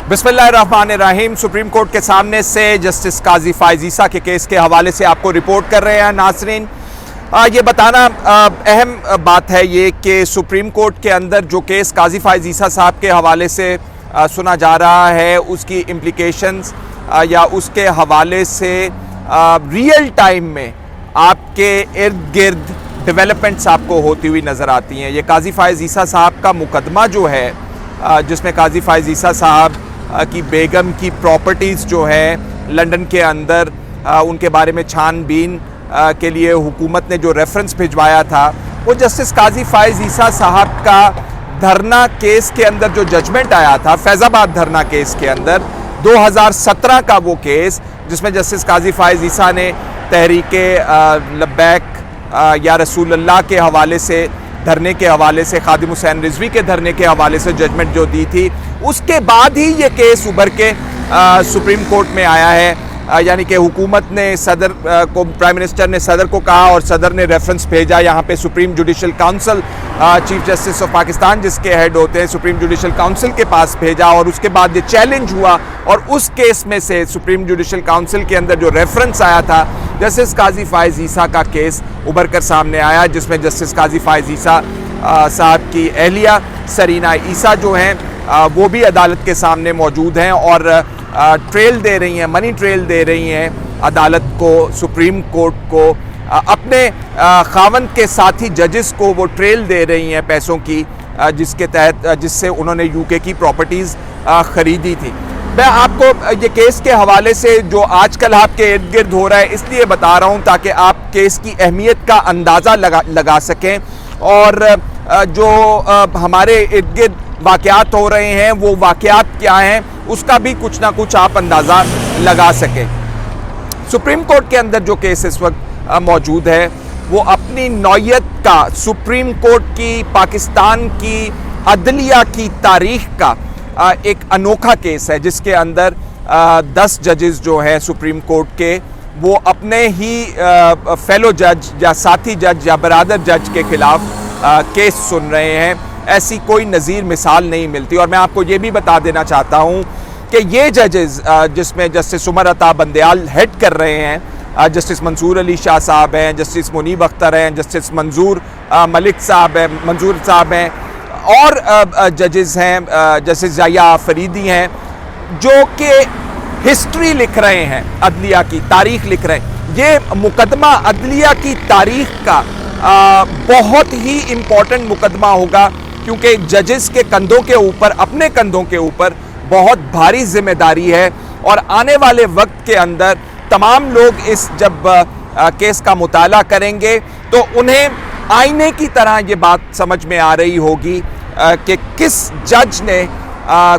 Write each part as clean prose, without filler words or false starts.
बिस्मिल्लाहिर्रहमानिर्रहीम। Supreme court के सामने से जस्टिस काजी फाइज ईसा के केस के हवाले से आपको रिपोर्ट कर रहे हैं नाज़रीन। ये बताना अहम बात है ये कि सुप्रीम कोर्ट के अंदर जो केस काजी फाइज ईसा साहब के हवाले से सुना जा रहा है, उसकी इम्प्लिकेशंस या उसके हवाले से रियल टाइम में आपके इर्द गिर्द डेवलपमेंट्स आपको होती हुई नज़र आती हैं। ये काजी फाइज ईसा साहब का मुकदमा जो है, जिसमें काजी फाइज ईसा साहब की बेगम की प्रॉपर्टीज़ जो है लंदन के अंदर, उनके बारे में छानबीन के लिए हुकूमत ने जो रेफरेंस भिजवाया था, वो जस्टिस काजी फाइज ईसा साहब का धरना केस के अंदर जो जजमेंट आया था, फैज़ाबाद धरना केस के अंदर 2017 का वो केस, जिसमें जस्टिस काजी फाइज ईसा ने तहरीके लब्बैक या रसूल अल्लाह के हवाले से, धरने के हवाले से, खादिम हुसैन रिजवी के धरने के हवाले से जजमेंट जो दी थी, उसके बाद ही ये केस उभर के सुप्रीम कोर्ट में आया है। यानी कि हुकूमत ने सदर को, प्राइम मिनिस्टर ने सदर को कहा और सदर ने रेफरेंस भेजा यहाँ पे supreme judicial council, chief justice of Pakistan जिसके हेड होते हैं, सुप्रीम जुडिशल काउंसिल के पास भेजा और उसके बाद ये चैलेंज हुआ और उस केस में से सुप्रीम जुडिशल काउंसिल के अंदर जो रेफरेंस आया था, जस्टिस काजी फाइज ईसा का केस उभर कर सामने आया, जिसमें जस्टिस काजी फाइज ईसा साहब की अहलिया सरीना ईसा जो हैं वो भी अदालत के सामने मौजूद हैं और ट्रेल दे रही हैं, मनी ट्रेल दे रही हैं अदालत को, सुप्रीम कोर्ट को, अपने खावंद के साथी जजेस को वो ट्रेल दे रही हैं पैसों की, जिसके तहत, जिससे उन्होंने यूके की प्रॉपर्टीज़ ख़रीदी थी। मैं आपको ये केस के हवाले से जो आजकल आपके इर्द गिर्द हो रहा है इसलिए बता रहा हूँ ताकि आप केस की अहमियत का अंदाज़ा लगा सकें और जो हमारे इर्द गिर्द वाक़यात हो रहे हैं वो वाक़यात क्या हैं उसका भी कुछ ना कुछ आप अंदाज़ा लगा सकें। सुप्रीम कोर्ट के अंदर जो केस इस वक्त मौजूद है वो अपनी नौयत का, सुप्रीम कोर्ट की, पाकिस्तान की अदलिया की तारीख़ का एक अनोखा केस है, जिसके अंदर 10 जजेस जो हैं सुप्रीम कोर्ट के, वो अपने ही फेलो जज या साथी जज या बरादर जज के ख़िलाफ़ केस सुन रहे हैं। ऐसी कोई नज़ीर मिसाल नहीं मिलती। और मैं आपको ये भी बता देना चाहता हूँ कि ये जजेस, जिसमें जस्टिस उमर अता बंदयाल हेड कर रहे हैं, जस्टिस मंसूर अली शाह साहब हैं, जस्टिस मुनीब अख्तर हैं, जस्टिस मंजूर मलिक साहब हैं, मंजूर साहब हैं और जजेस हैं, जस्टिस जाया फरीदी हैं, जो कि हिस्ट्री लिख रहे हैं, अदलिया की तारीख लिख रहे हैं। ये मुकदमा अदलिया की तारीख का बहुत ही इम्पोर्टेंट मुकदमा होगा, क्योंकि जजेस के कंधों के ऊपर, अपने कंधों के ऊपर बहुत भारी जिम्मेदारी है और आने वाले वक्त के अंदर तमाम लोग इस जब केस का मुताला करेंगे तो उन्हें आईने की तरह ये बात समझ में आ रही होगी कि किस जज ने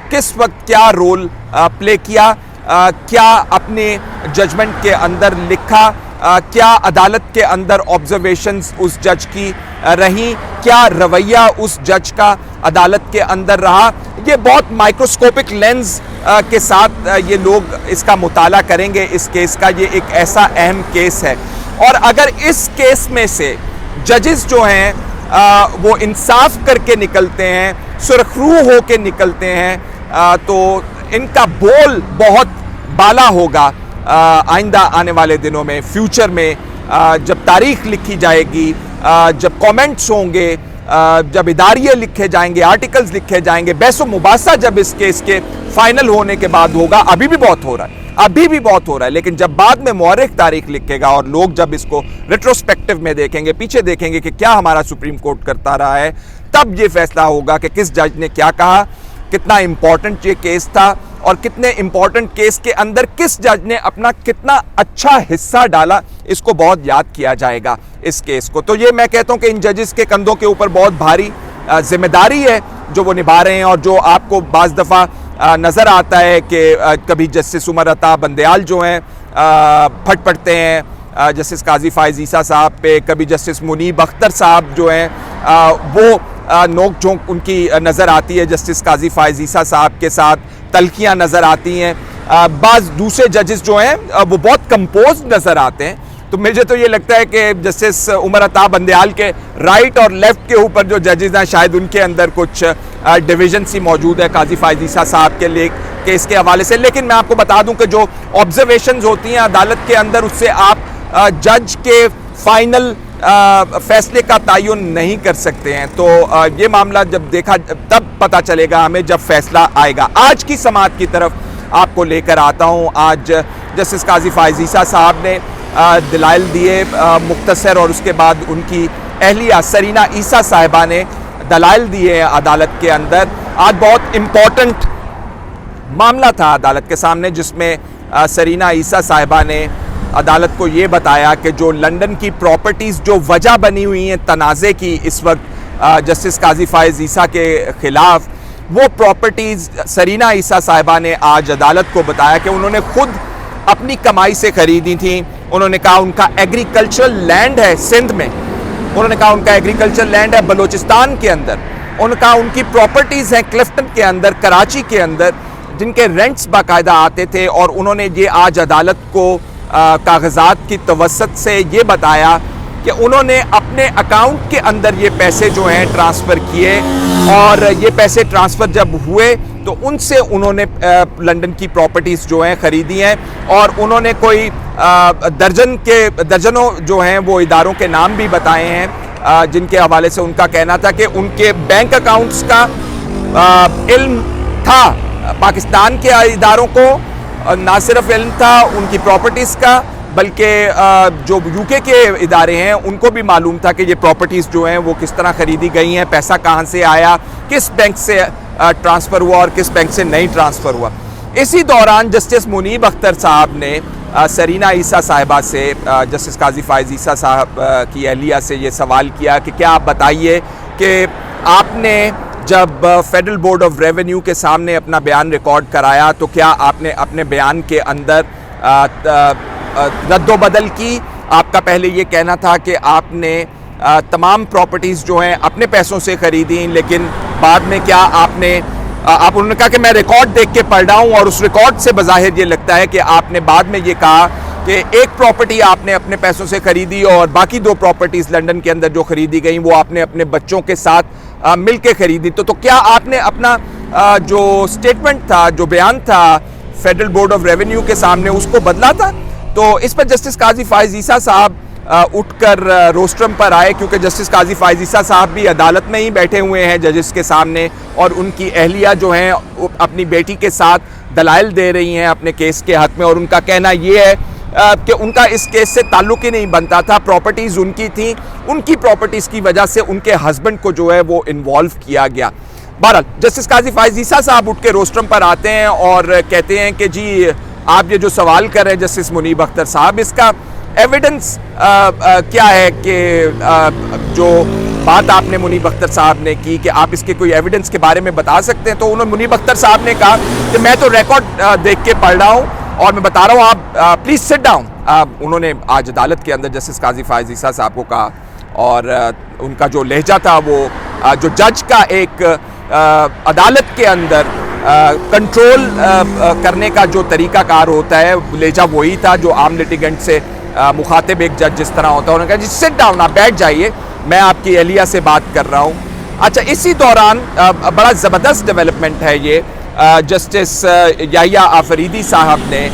किस वक्त क्या रोल प्ले किया, क्या अपने जजमेंट के अंदर लिखा, क्या अदालत के अंदर ऑब्जर्वेशंस उस जज की रहीं, क्या रवैया उस जज का अदालत के अंदर रहा। ये बहुत माइक्रोस्कोपिक लेंस के साथ ये लोग इसका मुताला करेंगे इस केस का। ये एक ऐसा अहम केस है और अगर इस केस में से जजेस जो हैं वो इंसाफ करके निकलते हैं, सुरखरू हो के निकलते हैं, तो इनका बोल बहुत बाला होगा आइंदा आने वाले दिनों में, फ्यूचर में, जब तारीख लिखी जाएगी, जब कमेंट्स होंगे, जब इदारिये लिखे जाएंगे, आर्टिकल्स लिखे जाएंगे, बहस मुबासा जब इस केस के फाइनल होने के बाद होगा। अभी भी बहुत हो रहा है, अभी भी बहुत हो रहा है, लेकिन जब बाद में मौरिख तारीख लिखेगा और लोग जब इसको रेट्रोस्पेक्टिव में देखेंगे, पीछे देखेंगे कि क्या हमारा सुप्रीम कोर्ट करता रहा है, तब ये फैसला होगा कि किस जज ने क्या कहा, कितना इम्पोर्टेंट ये केस था और कितने इम्पोर्टेंट केस के अंदर किस जज ने अपना कितना अच्छा हिस्सा डाला। इसको बहुत याद किया जाएगा इस केस को। तो ये मैं कहता हूँ कि इन जजेस के कंधों के ऊपर बहुत भारी जिम्मेदारी है जो वो निभा रहे हैं और जो आपको बाज़ दफ़ा नज़र आता है कि कभी जस्टिस उमर अता बंदयाल जो हैं फट पड़ते हैं जस्टिस काजी फाइज ईसा साहब पे, कभी जस्टिस मुनीब अख्तर साहब जो हैं वो नोक झोंक उनकी नज़र आती है जस्टिस काजी फाइज ईसा साहब के साथ, तल्खियाँ नज़र आती हैं। बाज़ दूसरे जजेस जो हैं वो बहुत कंपोज नज़र आते हैं। तो मुझे तो ये लगता है कि जस्टिस उमर अता बंदयाल के राइट और लेफ्ट के ऊपर जो जजेस हैं शायद उनके अंदर कुछ डिवीजन सी मौजूद है काजी फायज ईसा साहब के लिए केस के हवाले से। लेकिन मैं आपको बता दूं कि जो ऑब्जर्वेशंस होती हैं अदालत के अंदर, उससे आप जज के फाइनल फैसले का तयन नहीं कर सकते हैं। तो ये मामला जब देखा तब पता चलेगा हमें, जब फैसला आएगा। आज की समाअत की तरफ आपको लेकर आता हूं। आज जस्टिस काजी फायज ईसा साहब ने दलाइल दिए मुख्तसर, और उसके बाद उनकी अहलिया सरीना ईसा साहिबा ने दलाइल दिए अदालत के अंदर। आज बहुत इम्पोर्टेंट मामला था अदालत के सामने, जिसमें सरीना ईसा साहिबा ने अदालत को ये बताया कि जो लंदन की प्रॉपर्टीज़ जो वजह बनी हुई हैं तनाज़े की इस वक्त जस्टिस काजी फायज ईसा के ख़िलाफ़, वो प्रॉपर्टीज़ सरीना ईसा साहिबा ने आज अदालत को बताया कि उन्होंने खुद अपनी कमाई से ख़रीदी थी। उन्होंने कहा उनका एग्रीकल्चरल लैंड है सिंध में, उन्होंने कहा उनका एग्रीकल्चरल लैंड है बलूचिस्तान के अंदर, उन्होंने कहा उनकी प्रॉपर्टीज़ हैं क्लिफ्टन के अंदर, कराची के अंदर, जिनके रेंट्स बाकायदा आते थे। और उन्होंने ये आज अदालत को कागजात की तवस्सुत से ये बताया कि उन्होंने अपने अकाउंट के अंदर ये पैसे जो हैं ट्रांसफ़र किए, और ये पैसे ट्रांसफ़र जब हुए तो उनसे उन्होंने लंदन की प्रॉपर्टीज़ जो हैं ख़रीदी हैं। और उन्होंने कोई दर्जनों जो हैं वो इदारों के नाम भी बताए हैं, जिनके हवाले से उनका कहना था कि उनके बैंक अकाउंट्स का इल्म था पाकिस्तान के इदारों को, ना सिर्फ इल्म था उनकी प्रॉपर्टीज़ का, बल्कि जो यूके के इदारे हैं उनको भी मालूम था कि ये प्रॉपर्टीज़ जो हैं वो किस तरह ख़रीदी गई हैं, पैसा कहाँ से आया, किस बैंक से ट्रांसफ़र हुआ और किस बैंक से नहीं ट्रांसफ़र हुआ। इसी दौरान जस्टिस मुनीब अख्तर साहब ने सरीना ईसा साहिबा से, जस्टिस काजी फायज ईसा साहब की अहलिया से ये सवाल किया कि क्या आप बताइए कि आपने जब फेडरल बोर्ड ऑफ रेवेन्यू के सामने अपना बयान रिकॉर्ड कराया तो क्या आपने अपने बयान के अंदर रद्दोबदल की? आपका पहले ये कहना था कि आपने तमाम प्रॉपर्टीज़ जो हैं अपने पैसों से ख़रीदी, लेकिन बाद में क्या उन्होंने कहा कि मैं रिकॉर्ड देख के पढ़ रहा हूँ, और उस रिकॉर्ड से बज़ाहिर ये लगता है कि आपने बाद में ये कहा कि एक प्रॉपर्टी आपने अपने पैसों से ख़रीदी और बाकी 2 प्रॉपर्टीज़ लंदन के अंदर जो ख़रीदी गई वो आपने अपने बच्चों के साथ मिल के ख़रीदी। तो क्या आपने अपना जो स्टेटमेंट था, जो बयान था फेडरल बोर्ड ऑफ रेवेन्यू के सामने, उसको बदला था? तो इस पर जस्टिस काजी फायज ईसा साहब उठकर रोस्ट्रम पर आए, क्योंकि जस्टिस काजी फायज ईसा साहब भी अदालत में ही बैठे हुए हैं जजेस के सामने, और उनकी अहलिया जो हैं अपनी बेटी के साथ दलाइल दे रही हैं अपने केस के हक़ में। और उनका कहना ये है कि उनका इस केस से ताल्लुक़ ही नहीं बनता था, प्रॉपर्टीज़ उनकी थी, उनकी प्रॉपर्टीज़ की वजह से उनके हस्बैंड को जो है वो इन्वॉल्व किया गया। बहरहाल जस्टिस काजी फायज ईसा साहब उठ के रोस्ट्रम पर आते हैं और कहते हैं कि जी आप ये जो सवाल कर रहे हैं जस्टिस मुनीब अख्तर साहब, इसका एविडेंस क्या है कि जो बात आपने मुनीब अख्तर साहब ने की कि आप इसके कोई एविडेंस के बारे में बता सकते हैं? तो उन्होंने मुनीब अख्तर साहब ने कहा कि मैं तो रिकॉर्ड देख के पढ़ रहा हूँ और मैं बता रहा हूँ, आप प्लीज़ सिट डाउन। उन्होंने आज अदालत के अंदर जस्टिस काजी फायज ईसा साहब को कहा, और उनका जो लहजा था वो जो जज का एक अदालत के अंदर कंट्रोल करने का जो तरीक़ाकार होता है, लहजा वही था जो आम लिटिगेंट से मुखातिब एक जज जिस तरह होता है। उन्होंने कहा जी सिट डाउन, आप बैठ जाइए, मैं आपकी अहलिया से बात कर रहा हूँ। अच्छा, इसी दौरान बड़ा ज़बरदस्त डेवलपमेंट है ये, जस्टिस याहिया आफरीदी साहब ने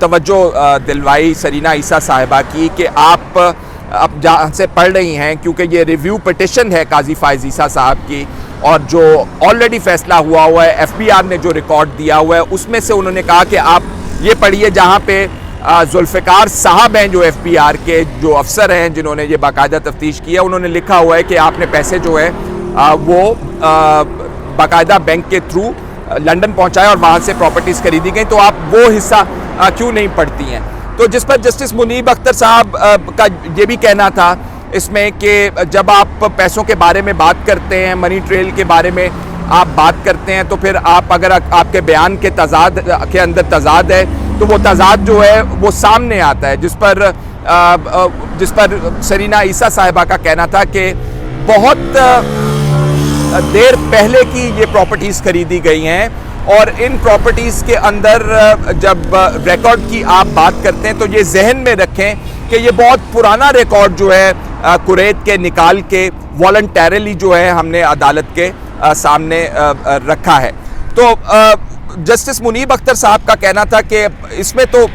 तवज्जो दिलवाई सरीना ईसा साहिबा की कि आप अब जहाँ से पढ़ रही हैं, क्योंकि ये रिव्यू पिटिशन है काजी फायज ईसा साहब की, और जो ऑलरेडी फैसला हुआ है, FBI ने जो रिकॉर्ड दिया हुआ है उसमें से उन्होंने कहा कि आप ये पढ़िए जहाँ पे जुल्फ़िकार साहब हैं जो FBI के जो अफसर हैं जिन्होंने ये बाकायदा तफ्तीश किया, उन्होंने लिखा हुआ है कि आपने पैसे जो है वो बाकायदा बैंक के थ्रू लंदन पहुँचाए और वहाँ से प्रॉपर्टीज़ खरीदी गई, तो आप वो हिस्सा क्यों नहीं पढ़ती हैं? तो जिस पर जस्टिस मुनीब अख्तर साहब का ये भी कहना था इसमें कि जब आप पैसों के बारे में बात करते हैं, मनी ट्रेल के बारे में आप बात करते हैं, तो फिर आप अगर आपके बयान के तजाद के अंदर तजाद है तो वो तजाद जो है वो सामने आता है, जिस पर सरीना ईसा साहिबा का कहना था कि बहुत देर पहले की ये प्रॉपर्टीज़ खरीदी गई हैं, और इन प्रॉपर्टीज़ के अंदर जब रिकॉर्ड की आप बात करते हैं तो ये जहन में रखें कि ये बहुत पुराना रिकॉर्ड जो है कुवैत के निकाल के वॉलंटरली जो है हमने अदालत के सामने रखा है। तो जस्टिस मुनीब अख्तर साहब का कहना था कि इसमें तो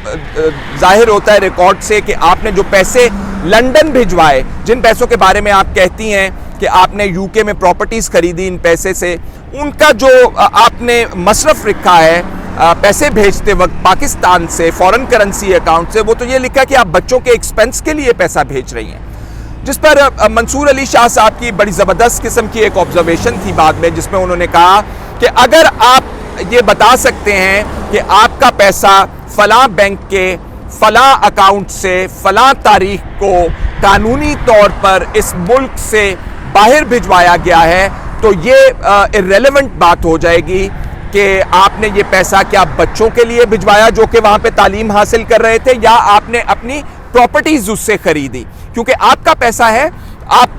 जाहिर होता है रिकॉर्ड से कि आपने जो पैसे लंदन भिजवाए, जिन पैसों के बारे में आप कहती हैं कि आपने यूके में प्रॉपर्टीज़ खरीदी इन पैसे से, उनका जो आपने मसरफ रखा है पैसे भेजते वक्त पाकिस्तान से फॉरेन करेंसी अकाउंट से, वो तो ये लिखा कि आप बच्चों के एक्सपेंस के लिए पैसा भेज रही हैं। जिस पर मंसूर अली शाह साहब की बड़ी ज़बरदस्त किस्म की एक ऑब्जर्वेशन थी बाद में, जिसमें उन्होंने कहा कि अगर आप ये बता सकते हैं कि आपका पैसा फलां बैंक के फलां अकाउंट से फलां तारीख को कानूनी तौर पर इस मुल्क से बाहर भिजवाया गया है, तो ये इर्रेलेवेंट बात हो जाएगी कि आपने ये पैसा क्या बच्चों के लिए भिजवाया जो कि वहाँ पे तालीम हासिल कर रहे थे, या आपने अपनी प्रॉपर्टीज उससे खरीदी। क्योंकि आपका पैसा है, आप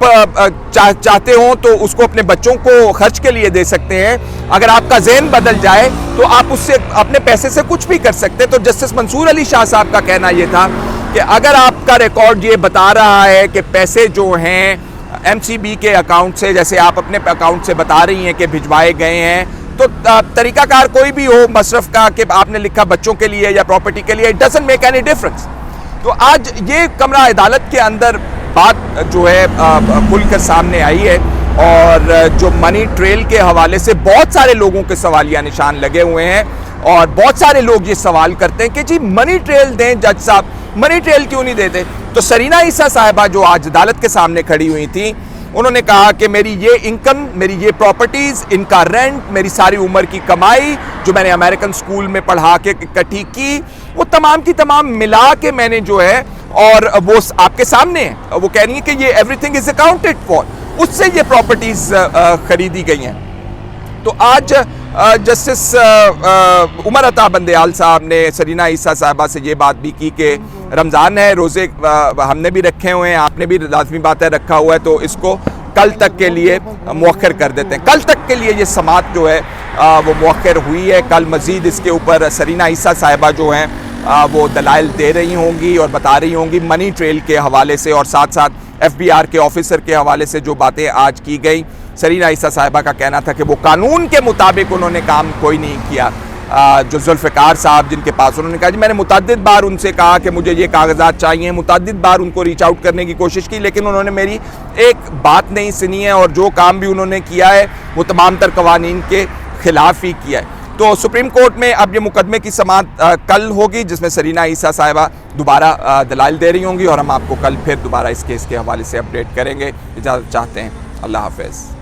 चाहते हो तो उसको अपने बच्चों को खर्च के लिए दे सकते हैं। अगर आपका ज़हन बदल जाए तो आप उससे अपने पैसे से कुछ भी कर सकते हैं। तो जस्टिस मंसूर अली शाह साहब का कहना यह था कि अगर आपका रिकॉर्ड ये बता रहा है कि पैसे जो हैं MCB के अकाउंट से, जैसे आप अपने अकाउंट से बता रही हैं कि भिजवाए गए हैं, तो तरीकाकार कोई भी हो मसरफ का कि आपने लिखा बच्चों के लिए या प्रॉपर्टी के लिए, it doesn't make any difference. तो आज ये कमरा अदालत के अंदर बात जो है खुलकर सामने आई है, और जो मनी ट्रेल के हवाले से बहुत सारे लोगों के सवालिया निशान लगे हुए हैं, और बहुत सारे लोग ये सवाल करते हैं कि जी मनी ट्रेल दें जज साहब, मनी ट्रेल क्यों नहीं देते। तो सरीना ईसा साहिबा जो आज अदालत के सामने खड़ी हुई थी, उन्होंने कहा कि मेरी ये इनकम, मेरी ये प्रॉपर्टीज़, इनका रेंट, मेरी सारी उम्र की कमाई जो मैंने अमेरिकन स्कूल में पढ़ा के इकट्ठी की, वो तमाम की तमाम मिला के मैंने जो है, और वो आपके सामने है, वो कह रही है कि ये एवरीथिंग इज अकाउंटेड फॉर, उससे ये प्रॉपर्टीज़ खरीदी गई हैं। तो आज जस्टिस उमर अता बंदयाल साहब ने सरीना ईसा साहिबा से ये बात भी की कि रमज़ान है, रोज़े हमने भी रखे हुए हैं, आपने भी लाजमी बात है रखा हुआ है, तो इसको कल तक के लिए मौखर कर देते हैं। कल तक के लिए ये समात जो है वो मौखर हुई है। कल मज़ीद इसके ऊपर सरीना ईसा साहिबा जो हैं वो दलाइल दे रही होंगी और बता रही होंगी मनी ट्रेल के हवाले से, और साथ साथ FBI के ऑफिसर के हवाले से जो बातें आज की गई। सरीना ईसा साहिबा का कहना था कि वो कानून के मुताबिक उन्होंने काम कोई नहीं किया। जो जुल्फ़िकार साहब जिनके पास, उन्होंने कहा जी मैंने मुतअद्दिद बार उनसे कहा कि मुझे ये कागजात चाहिए, मुतअद्दिद बार उनको रीच आउट करने की कोशिश की, लेकिन उन्होंने मेरी एक बात नहीं सुनी है, और जो काम भी उन्होंने किया है वो तमाम तर कवानीन के खिलाफ ही किया है। तो सुप्रीम कोर्ट में अब ये मुकदमे की समाअत कल होगी, जिसमें सरीना ईसा साहिबा दोबारा दलाइल दे रही होंगी, और हम आपको कल फिर दोबारा इस केस के हवाले से अपडेट करेंगे। इजाज़त चाहते हैं, अल्लाह हाफ़िज़।